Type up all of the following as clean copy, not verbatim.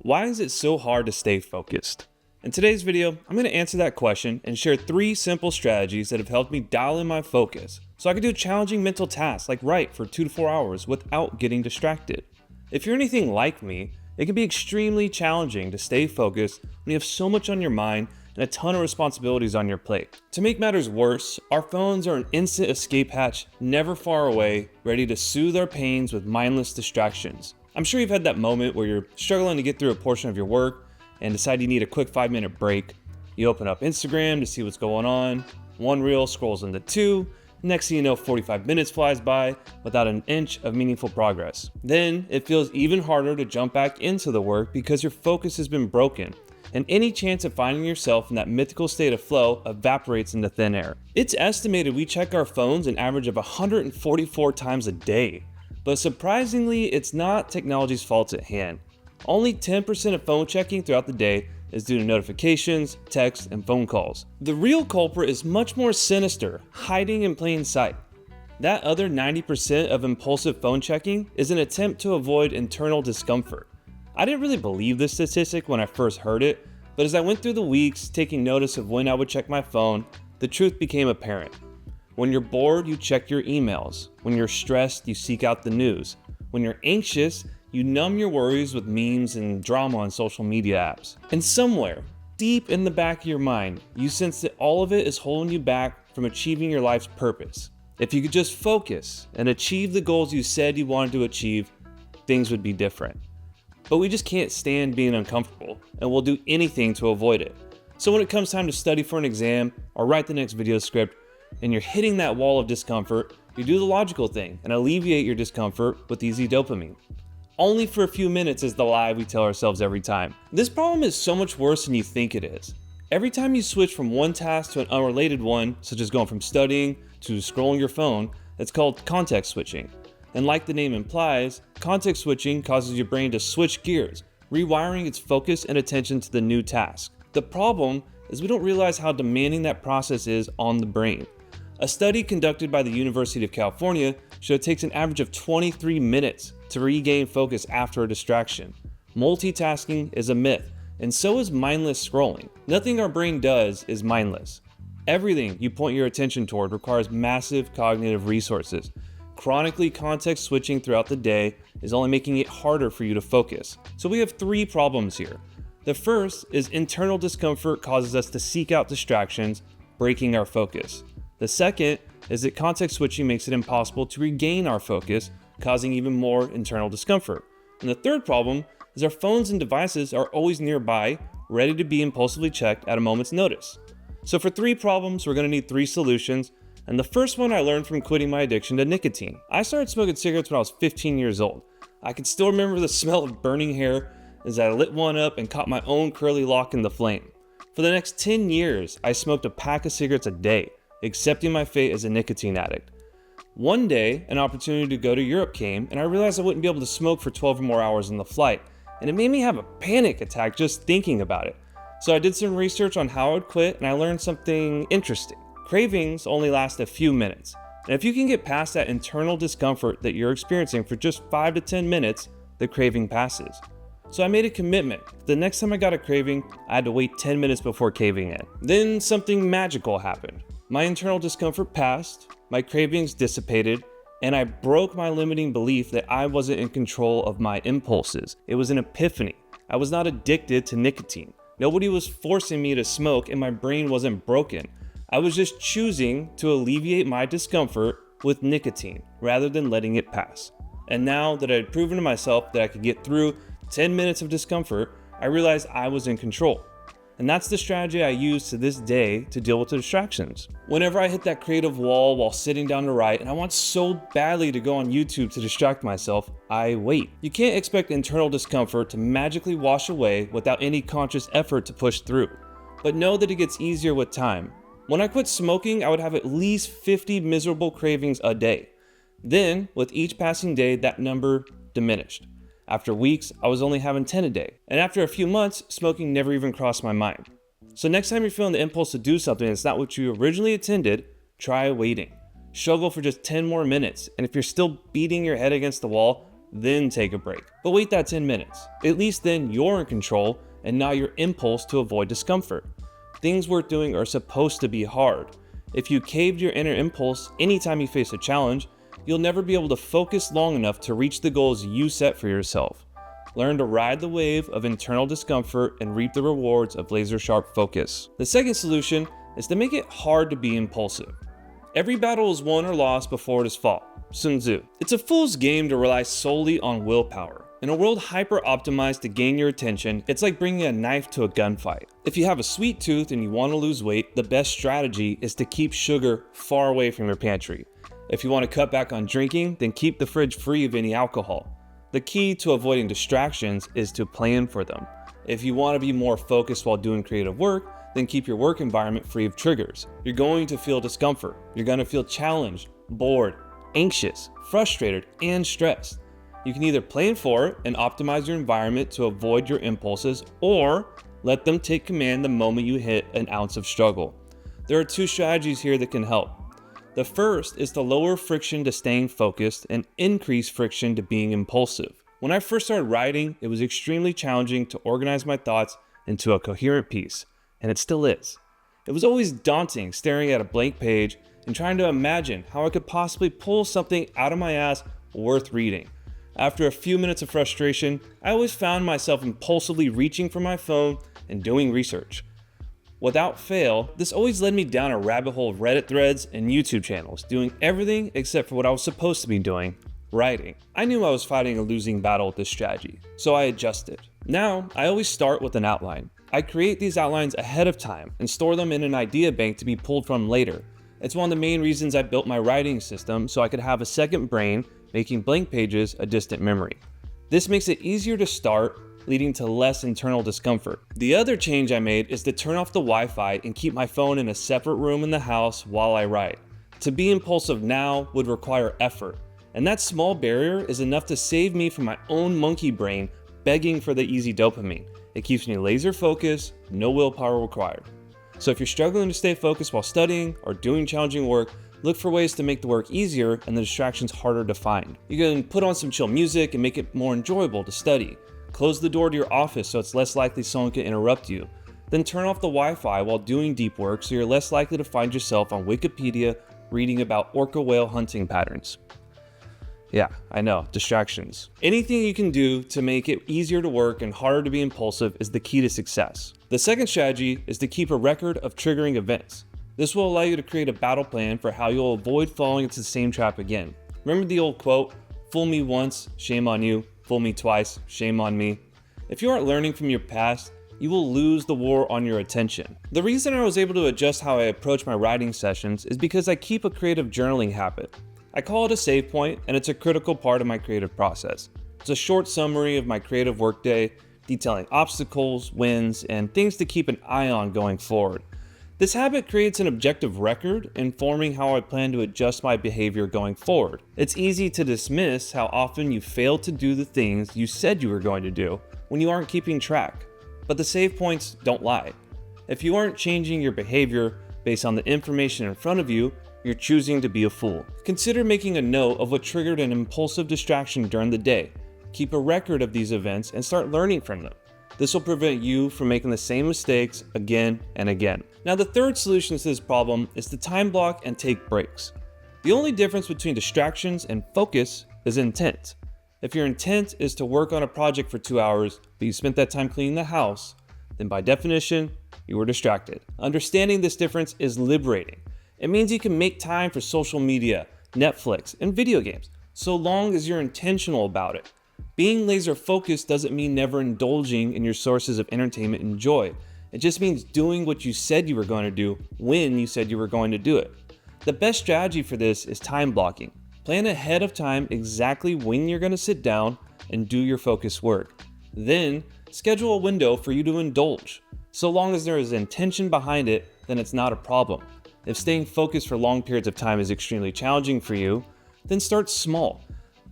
Why is it so hard to stay focused? In today's video, I'm going to answer that question and share 3 simple strategies that have helped me dial in my focus so I can do challenging mental tasks like write for 2 to 4 hours without getting distracted. If you're anything like me, it can be extremely challenging to stay focused when you have so much on your mind and a ton of responsibilities on your plate. To make matters worse, our phones are an instant escape hatch never far away, ready to soothe our pains with mindless distractions. I'm sure you've had that moment where you're struggling to get through a portion of your work and decide you need a quick 5-minute break. You open up Instagram to see what's going on. One reel scrolls into 2. Next thing you know, 45 minutes flies by without an inch of meaningful progress. Then it feels even harder to jump back into the work because your focus has been broken, and any chance of finding yourself in that mythical state of flow evaporates into thin air. It's estimated we check our phones an average of 144 times a day. But surprisingly, it's not technology's fault at hand. Only 10% of phone checking throughout the day is due to notifications, texts, and phone calls. The real culprit is much more sinister, hiding in plain sight. That other 90% of impulsive phone checking is an attempt to avoid internal discomfort. I didn't really believe this statistic when I first heard it, but as I went through the weeks taking notice of when I would check my phone, the truth became apparent. When you're bored, you check your emails. When you're stressed, you seek out the news. When you're anxious, you numb your worries with memes and drama on social media apps. And somewhere, deep in the back of your mind, you sense that all of it is holding you back from achieving your life's purpose. If you could just focus and achieve the goals you said you wanted to achieve, things would be different. But we just can't stand being uncomfortable, and we'll do anything to avoid it. So when it comes time to study for an exam or write the next video script, and you're hitting that wall of discomfort, you do the logical thing and alleviate your discomfort with easy dopamine. Only for a few minutes is the lie we tell ourselves every time. This problem is so much worse than you think it is. Every time you switch from one task to an unrelated one, such as going from studying to scrolling your phone, it's called context switching. And like the name implies, context switching causes your brain to switch gears, rewiring its focus and attention to the new task. The problem is we don't realize how demanding that process is on the brain. A study conducted by the University of California showed it takes an average of 23 minutes to regain focus after a distraction. Multitasking is a myth, and so is mindless scrolling. Nothing our brain does is mindless. Everything you point your attention toward requires massive cognitive resources. Chronically context switching throughout the day is only making it harder for you to focus. So we have 3 problems here. The first is internal discomfort causes us to seek out distractions, breaking our focus. The second is that context switching makes it impossible to regain our focus, causing even more internal discomfort. And the third problem is our phones and devices are always nearby, ready to be impulsively checked at a moment's notice. So for 3 problems, we're going to need 3 solutions. And the first one I learned from quitting my addiction to nicotine. I started smoking cigarettes when I was 15 years old. I can still remember the smell of burning hair as I lit one up and caught my own curly lock in the flame. For the next 10 years, I smoked a pack of cigarettes a day, accepting my fate as a nicotine addict. One day, an opportunity to go to Europe came, and I realized I wouldn't be able to smoke for 12 or more hours on the flight, and it made me have a panic attack just thinking about it. So I did some research on how I would quit, and I learned something interesting. Cravings only last a few minutes, and if you can get past that internal discomfort that you're experiencing for just 5 to 10 minutes, the craving passes. So I made a commitment. The next time I got a craving, I had to wait 10 minutes before caving in. Then something magical happened. My internal discomfort passed, my cravings dissipated, and I broke my limiting belief that I wasn't in control of my impulses. It was an epiphany. I was not addicted to nicotine. Nobody was forcing me to smoke, and my brain wasn't broken. I was just choosing to alleviate my discomfort with nicotine rather than letting it pass. And now that I had proven to myself that I could get through 10 minutes of discomfort, I realized I was in control. And that's the strategy I use to this day to deal with the distractions. Whenever I hit that creative wall while sitting down to write, and I want so badly to go on YouTube to distract myself, I wait. You can't expect internal discomfort to magically wash away without any conscious effort to push through. But know that it gets easier with time. When I quit smoking, I would have at least 50 miserable cravings a day. Then, with each passing day, that number diminished. After weeks, I was only having 10 a day. And after a few months, smoking never even crossed my mind. So next time you're feeling the impulse to do something that's not what you originally intended, try waiting. Struggle for just 10 more minutes. And if you're still beating your head against the wall, then take a break. But wait that 10 minutes. At least then you're in control and not your impulse to avoid discomfort. Things worth doing are supposed to be hard. If you caved your inner impulse anytime you face a challenge, you'll never be able to focus long enough to reach the goals you set for yourself. Learn to ride the wave of internal discomfort and reap the rewards of laser-sharp focus. The second solution is to make it hard to be impulsive. Every battle is won or lost before it is fought. Sun Tzu. It's a fool's game to rely solely on willpower. In a world hyper-optimized to gain your attention, it's like bringing a knife to a gunfight. If you have a sweet tooth and you want to lose weight, the best strategy is to keep sugar far away from your pantry. If you want to cut back on drinking, then keep the fridge free of any alcohol. The key to avoiding distractions is to plan for them. If you want to be more focused while doing creative work, then keep your work environment free of triggers. You're going to feel discomfort. You're going to feel challenged, bored, anxious, frustrated, and stressed. You can either plan for it and optimize your environment to avoid your impulses, or let them take command the moment you hit an ounce of struggle. There are two strategies here that can help. The first is to lower friction to staying focused and increase friction to being impulsive. When I first started writing, it was extremely challenging to organize my thoughts into a coherent piece, and it still is. It was always daunting staring at a blank page and trying to imagine how I could possibly pull something out of my ass worth reading. After a few minutes of frustration, I always found myself impulsively reaching for my phone and doing research. Without fail, this always led me down a rabbit hole of Reddit threads and YouTube channels, doing everything except for what I was supposed to be doing, writing. I knew I was fighting a losing battle with this strategy, so I adjusted. Now, I always start with an outline. I create these outlines ahead of time and store them in an idea bank to be pulled from later. It's one of the main reasons I built my writing system, so I could have a second brain, making blank pages a distant memory. This makes it easier to start, leading to less internal discomfort. The other change I made is to turn off the Wi-Fi and keep my phone in a separate room in the house while I write. To be impulsive now would require effort, and that small barrier is enough to save me from my own monkey brain begging for the easy dopamine. It keeps me laser focused, no willpower required. So if you're struggling to stay focused while studying or doing challenging work, look for ways to make the work easier and the distractions harder to find. You can put on some chill music and make it more enjoyable to study. Close the door to your office so it's less likely someone can interrupt you. Then turn off the Wi-Fi while doing deep work so you're less likely to find yourself on Wikipedia reading about orca whale hunting patterns. Yeah, I know, distractions. Anything you can do to make it easier to work and harder to be impulsive is the key to success. The second strategy is to keep a record of triggering events. This will allow you to create a battle plan for how you'll avoid falling into the same trap again. Remember the old quote, "Fool me once, shame on you. Fool me twice, shame on me." If you aren't learning from your past, you will lose the war on your attention. The reason I was able to adjust how I approach my writing sessions is because I keep a creative journaling habit. I call it a save point, and it's a critical part of my creative process. It's a short summary of my creative workday, detailing obstacles, wins, and things to keep an eye on going forward. This habit creates an objective record, informing how I plan to adjust my behavior going forward. It's easy to dismiss how often you fail to do the things you said you were going to do when you aren't keeping track. But the save points don't lie. If you aren't changing your behavior based on the information in front of you, you're choosing to be a fool. Consider making a note of what triggered an impulsive distraction during the day. Keep a record of these events and start learning from them. This will prevent you from making the same mistakes again and again. Now, the third solution to this problem is to time block and take breaks. The only difference between distractions and focus is intent. If your intent is to work on a project for 2 hours, but you spent that time cleaning the house, then by definition, you were distracted. Understanding this difference is liberating. It means you can make time for social media, Netflix, and video games, so long as you're intentional about it. Being laser focused doesn't mean never indulging in your sources of entertainment and joy. It just means doing what you said you were going to do when you said you were going to do it. The best strategy for this is time blocking. Plan ahead of time exactly when you're going to sit down and do your focused work. Then schedule a window for you to indulge. So long as there is intention behind it, then it's not a problem. If staying focused for long periods of time is extremely challenging for you, then start small.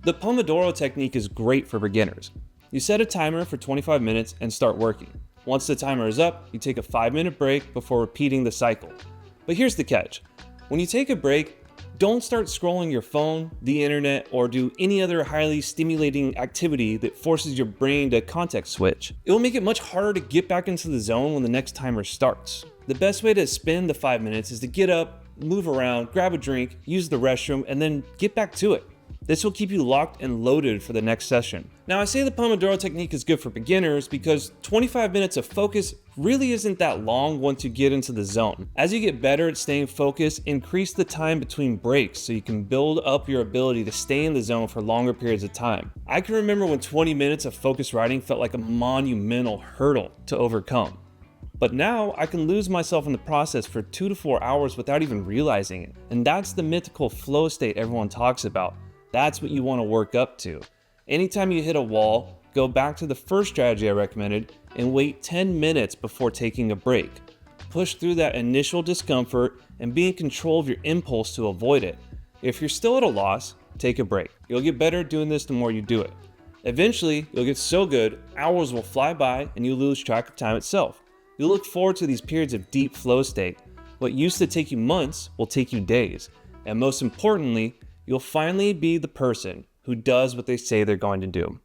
The Pomodoro technique is great for beginners. You set a timer for 25 minutes and start working. Once the timer is up, you take a 5-minute break before repeating the cycle. But here's the catch. When you take a break, Don't start scrolling your phone, the internet, or do any other highly stimulating activity that forces your brain to context switch. It will make it much harder to get back into the zone when the next timer starts. The best way to spend the 5 minutes is to get up, move around, grab a drink, use the restroom, and then get back to it. This will keep you locked and loaded for the next session. Now, I say the Pomodoro technique is good for beginners because 25 minutes of focus really isn't that long once you get into the zone. As you get better at staying focused, increase the time between breaks so you can build up your ability to stay in the zone for longer periods of time. I can remember when 20 minutes of focused writing felt like a monumental hurdle to overcome. But now I can lose myself in the process for 2 to 4 hours without even realizing it. And that's the mythical flow state everyone talks about. That's what you want to work up to. Anytime you hit a wall, go back to the first strategy I recommended and wait 10 minutes before taking a break. Push through that initial discomfort and be in control of your impulse to avoid it. If you're still at a loss, take a break. You'll get better at doing this the more you do it. Eventually, you'll get so good, hours will fly by and you lose track of time itself. You'll look forward to these periods of deep flow state. What used to take you months will take you days. And most importantly, you'll finally be the person who does what they say they're going to do.